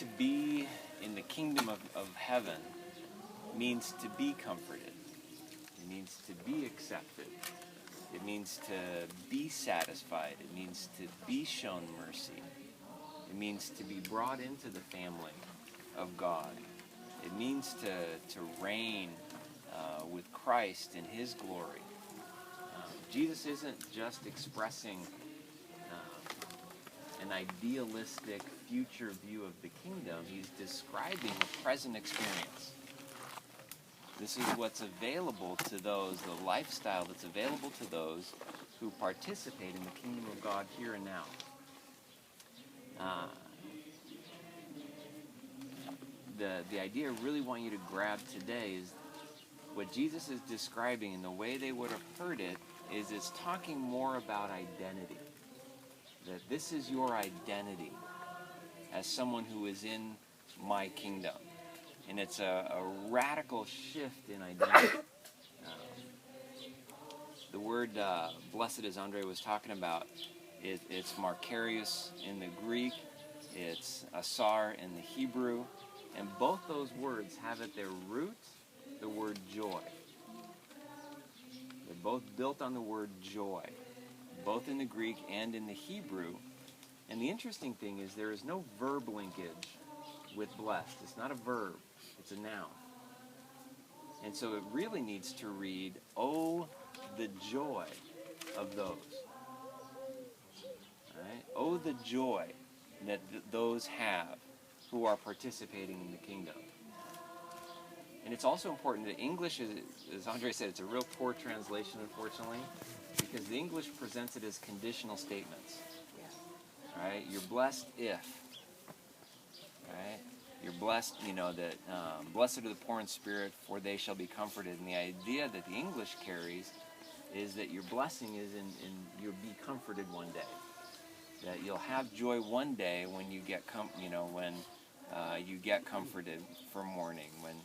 to be in the kingdom of heaven means to be comforted. It means to be accepted. It means to be satisfied. It means to be shown mercy. It means to be brought into the family of God. It means to reign with Christ in His glory. Jesus isn't just expressing an idealistic future view of the kingdom. He's describing a present experience. This is what's available to those, the lifestyle that's available to those who participate in the kingdom of God here and now. The idea I really want you to grab today is what Jesus is describing, and the way they would have heard it is it's talking more about identity. That this is your identity as someone who is in my kingdom. And it's a radical shift in identity. The word blessed, as Andre was talking about, it's Makarios in the Greek, it's asar in the Hebrew, and both those words have at their root the word joy. They're both built on the word joy, both in the Greek and in the Hebrew. And the interesting thing is there is no verb linkage with blessed. It's not a verb, it's a noun. And so it really needs to read, oh, the joy of those. Right? Oh, the joy that those have who are participating in the kingdom. And it's also important that English, as Andre said, it's a real poor translation, unfortunately, because the English presents it as conditional statements. Right? You're blessed if. Right? You're blessed, that blessed are the poor in spirit, for they shall be comforted. And the idea that the English carries is that your blessing is in you'll be comforted one day. That you'll have joy one day when you get you get comforted for mourning, when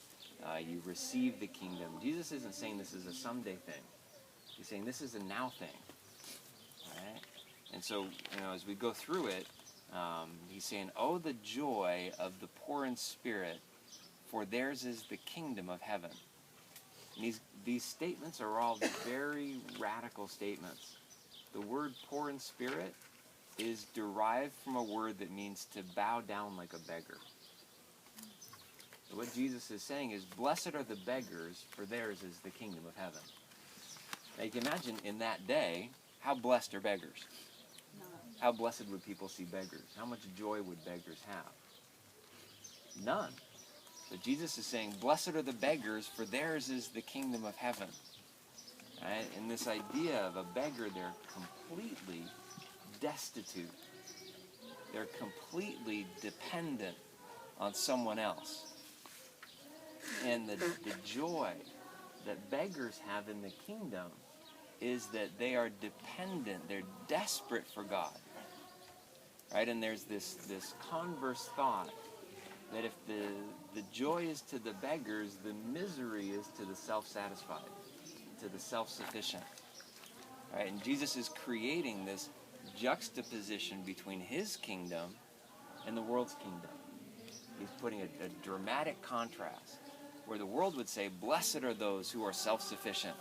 you receive the kingdom. Jesus isn't saying this is a someday thing. He's saying this is a now thing. Right? And so, as we go through it, he's saying, oh, the joy of the poor in spirit, for theirs is the kingdom of heaven. And these statements are all very radical statements. The word poor in spirit is derived from a word that means to bow down like a beggar. So what Jesus is saying is, blessed are the beggars, for theirs is the kingdom of heaven. Now you can imagine in that day, how blessed are beggars? How blessed would people see beggars? How much joy would beggars have? None. But Jesus is saying, blessed are the beggars, for theirs is the kingdom of heaven. Right? And this idea of a beggar, they're completely destitute. They're completely dependent on someone else. And the joy that beggars have in the kingdom is that they are dependent, they're desperate for God. Right? And there's this converse thought that if the joy is to the beggars, the misery is to the self-satisfied, to the self-sufficient. Right? And Jesus is creating this juxtaposition between His kingdom and the world's kingdom. He's putting a dramatic contrast where the world would say, blessed are those who are self-sufficient.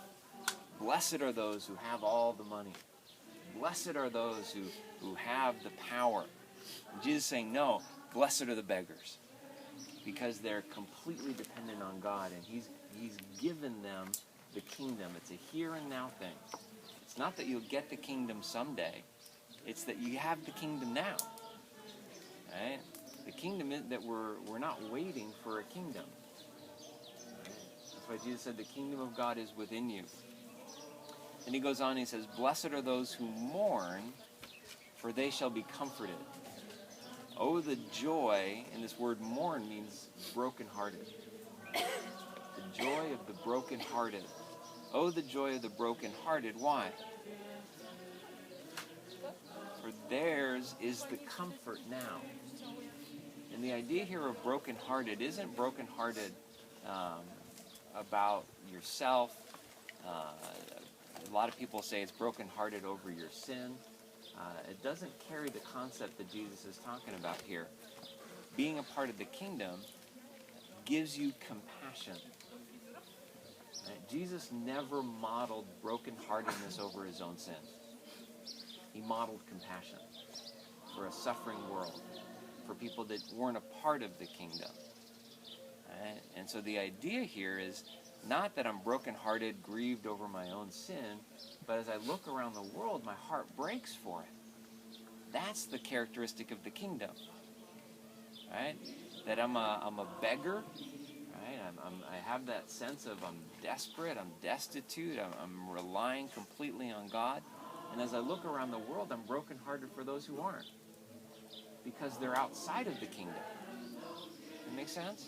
Blessed are those who have all the money. Blessed are those who have the power. And Jesus is saying, no, blessed are the beggars, because they're completely dependent on God, and He's given them the kingdom. It's a here and now thing. It's not that you'll get the kingdom someday. It's that you have the kingdom now. Right? The kingdom is that we're not waiting for a kingdom. Right? That's why Jesus said the kingdom of God is within you. And He goes on and He says, blessed are those who mourn, for they shall be comforted. Oh, the joy, and this word mourn means brokenhearted. The joy of the brokenhearted. Oh, the joy of the brokenhearted. Why? For theirs is the comfort now. And the idea here of brokenhearted isn't brokenhearted about yourself. A lot of people say it's brokenhearted over your sin. It doesn't carry the concept that Jesus is talking about here. being a part of the kingdom gives you compassion. Right? Jesus never modeled brokenheartedness over his own sin. He modeled compassion for a suffering world, for people that weren't a part of the kingdom. Right? And so the idea here is not that I'm brokenhearted, grieved over my own sin, but as I look around the world, my heart breaks for it. That's the characteristic of the kingdom. Right? That I'm a beggar. Right? I have that sense of I'm desperate, I'm destitute, I'm relying completely on God. And as I look around the world, I'm brokenhearted for those who aren't, because they're outside of the kingdom. That makes sense?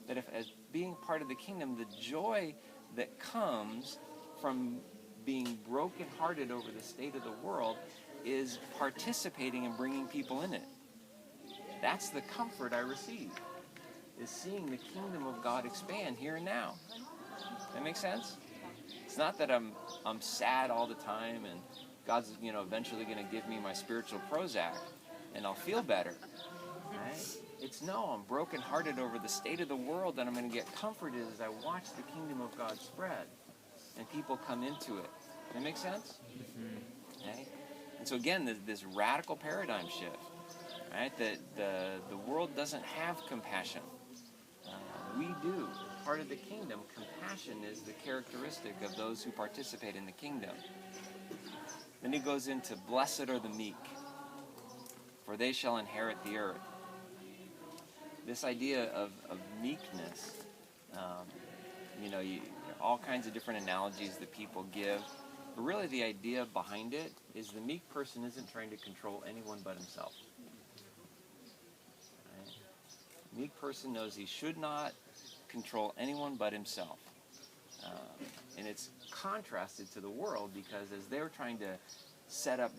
That if, as being part of the kingdom, the joy that comes from being brokenhearted over the state of the world is participating and bringing people in it. That's the comfort I receive, is seeing the kingdom of God expand here and now. That makes sense? It's not that I'm sad all the time and God's eventually going to give me my spiritual Prozac and I'll feel better. Right? It's no, I'm brokenhearted over the state of the world, and I'm going to get comforted as I watch the kingdom of God spread and people come into it. That make sense? Mm-hmm. Okay? And so again, this radical paradigm shift, right? That the world doesn't have compassion. We do. Part of the kingdom, compassion is the characteristic of those who participate in the kingdom. Then he goes into, blessed are the meek, for they shall inherit the earth. This idea of meekness, all kinds of different analogies that people give, but really the idea behind it is the meek person isn't trying to control anyone but himself. Right? The meek person knows he should not control anyone but himself. And it's contrasted to the world, because as they were trying to set up,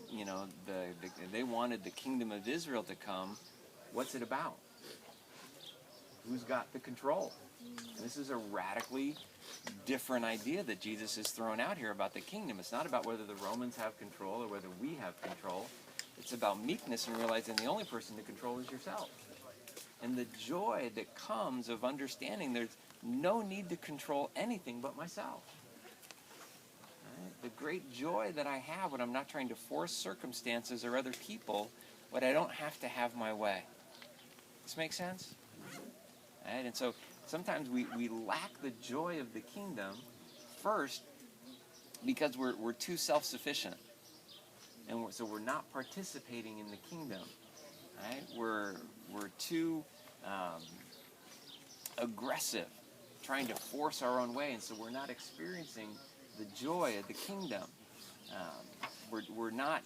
they wanted the kingdom of Israel to come, what's it about? Who's got the control? And this is a radically different idea that Jesus is throwing out here about the kingdom. It's not about whether the Romans have control or whether we have control. It's about meekness and realizing the only person to control is yourself. And the joy that comes of understanding there's no need to control anything but myself. Right? The great joy that I have when I'm not trying to force circumstances or other people, but I don't have to have my way. Does this make sense? Right? And so sometimes we lack the joy of the kingdom, first because we're too self-sufficient, and so we're not participating in the kingdom. Right? We're too aggressive, trying to force our own way, and so we're not experiencing the joy of the kingdom. We're not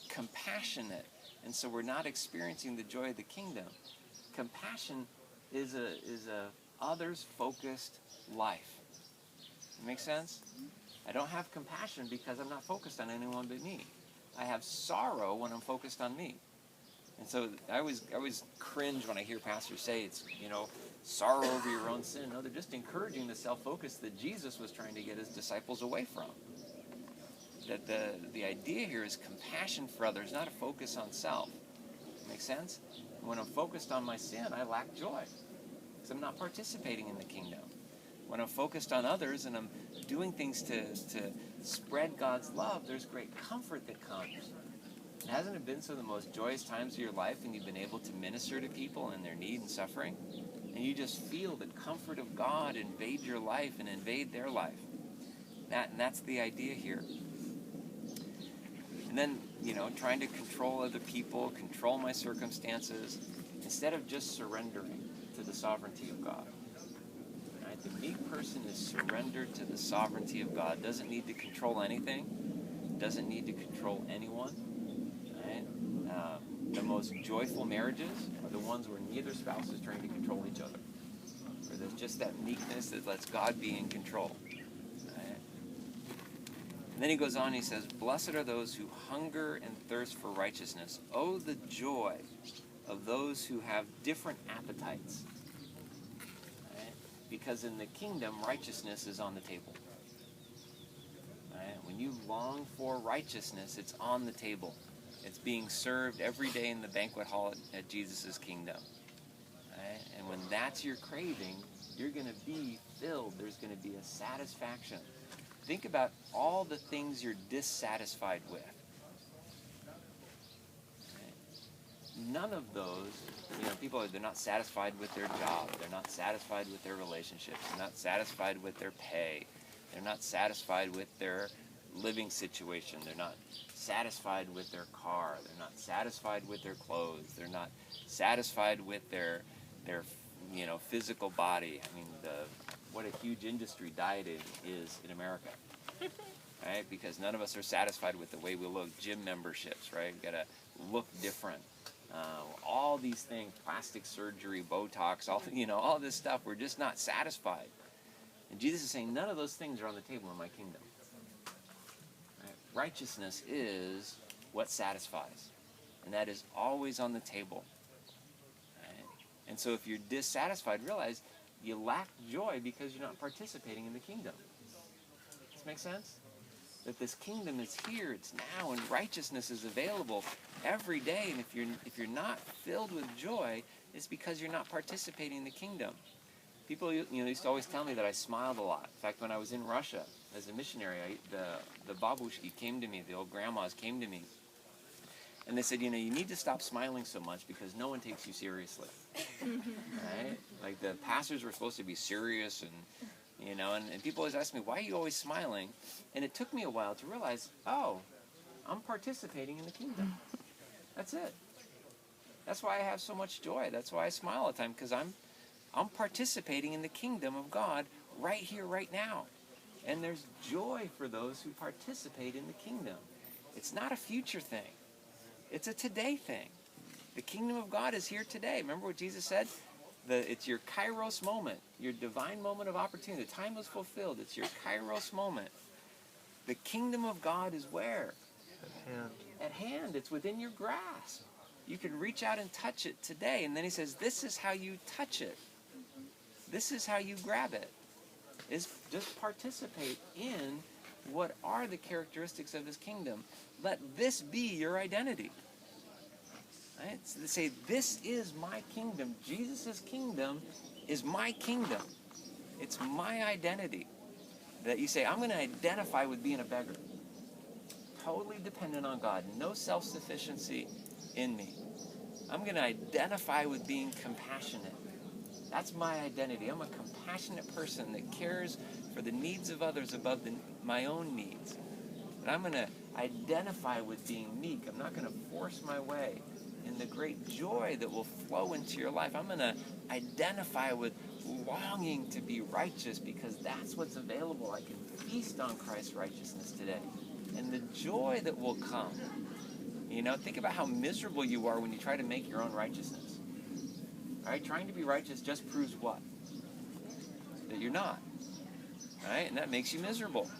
compassionate, and so we're not experiencing the joy of the kingdom. Compassion is a others-focused life. It makes sense? I don't have compassion because I'm not focused on anyone but me. I have sorrow when I'm focused on me. And so I always cringe when I hear pastors say it's, sorrow over your own sin. No, they're just encouraging the self-focus that Jesus was trying to get his disciples away from. That the idea here is compassion for others, not a focus on self. Make sense? When I'm focused on my sin, I lack joy, because I'm not participating in the kingdom. When I'm focused on others and I'm doing things to spread God's love, there's great comfort that comes. And hasn't it been some of the most joyous times of your life when you've been able to minister to people in their need and suffering? And you just feel the comfort of God invade your life and invade their life. And that's the idea here. And then, trying to control other people, control my circumstances, instead of just surrendering to the sovereignty of God. Right? The meek person is surrendered to the sovereignty of God, doesn't need to control anything, doesn't need to control anyone. Right? The most joyful marriages are the ones where neither spouse is trying to control each other. Where there's just that meekness that lets God be in control. And then he goes on, he says, blessed are those who hunger and thirst for righteousness. Oh, the joy of those who have different appetites. Right? Because in the kingdom, righteousness is on the table. Right? When you long for righteousness, it's on the table. It's being served every day in the banquet hall at Jesus' kingdom. Right? And when that's your craving, you're going to be filled. There's going to be a satisfaction. Think about all the things you're dissatisfied with. Right? None of those, people, they're not satisfied with their job. They're not satisfied with their relationships. They're not satisfied with their pay. They're not satisfied with their living situation. They're not satisfied with their car. They're not satisfied with their clothes. They're not satisfied with their physical body. I mean, what a huge industry dieting is in America, right? Because none of us are satisfied with the way we look. Gym memberships, right? We gotta look different. All these things, plastic surgery, Botox, all this stuff. We're just not satisfied. And Jesus is saying none of those things are on the table in my kingdom. Right? Righteousness is what satisfies, and that is always on the table. Right? And so if you're dissatisfied, realize you lack joy because you're not participating in the kingdom. Does this make sense? That this kingdom is here, it's now, and righteousness is available every day. And if you're not filled with joy, it's because you're not participating in the kingdom. People, used to always tell me that I smiled a lot. In fact, when I was in Russia as a missionary, the babushki came to me, the old grandmas came to me, and they said, you need to stop smiling so much because no one takes you seriously. Right? Like the pastors were supposed to be serious, and people always ask me, why are you always smiling? And it took me a while to realize, oh, I'm participating in the kingdom. That's it. That's why I have so much joy. That's why I smile all the time, because I'm participating in the kingdom of God right here, right now. And there's joy for those who participate in the kingdom. It's not a future thing. It's a today thing. The kingdom of God is here today. Remember what Jesus said? It's your kairos moment, your divine moment of opportunity. The time was fulfilled. It's your kairos moment. The kingdom of God is where? At hand. At hand. It's within your grasp. You can reach out and touch it today. And then he says, this is how you touch it. This is how you grab it. Is just participate in what are the characteristics of this kingdom. Let this be your identity. Right? So they say, this is my kingdom. Jesus' kingdom is my kingdom. It's my identity. That you say, I'm going to identify with being a beggar. Totally dependent on God. No self-sufficiency in me. I'm going to identify with being compassionate. That's my identity. I'm a compassionate person that cares for the needs of others above my own needs. And I'm going to identify with being meek. I'm not going to force my way in the great joy that will flow into your life. I'm going to identify with longing to be righteous because that's what's available. I can feast on Christ's righteousness today. And the joy that will come. Think about how miserable you are when you try to make your own righteousness. Right? Trying to be righteous just proves what? That you're not. Right? And that makes you miserable.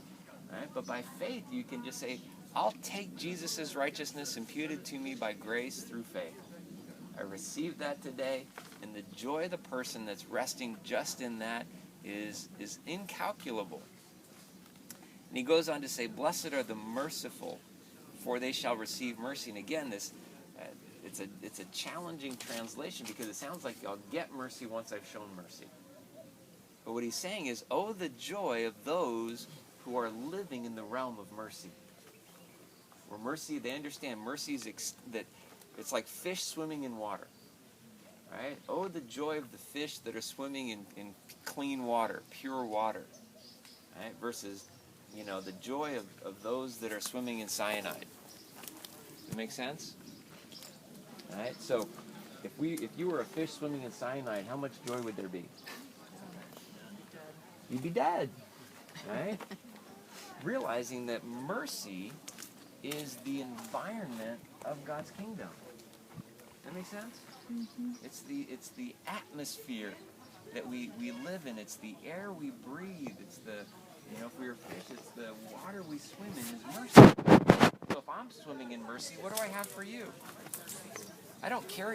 Right? But by faith, you can just say, I'll take Jesus' righteousness imputed to me by grace through faith. I receive that today, and the joy of the person that's resting just in that is incalculable. And he goes on to say, blessed are the merciful, for they shall receive mercy. And again, it's a challenging translation because it sounds like I'll get mercy once I've shown mercy. But what he's saying is, oh, the joy of those who are living in the realm of mercy. Where mercy, they understand mercy is that it's like fish swimming in water. Right? Oh, the joy of the fish that are swimming in clean water, pure water. Right? Versus, the joy of those that are swimming in cyanide. Does it make sense? Right? So, if you were a fish swimming in cyanide, how much joy would there be? You'd be dead. Right? Realizing that mercy is the environment of God's kingdom. That make sense? Mm-hmm. It's the atmosphere that we live in. It's the air we breathe. It's if we were fish, it's the water we swim in is mercy. So if I'm swimming in mercy, what do I have for you? I don't carry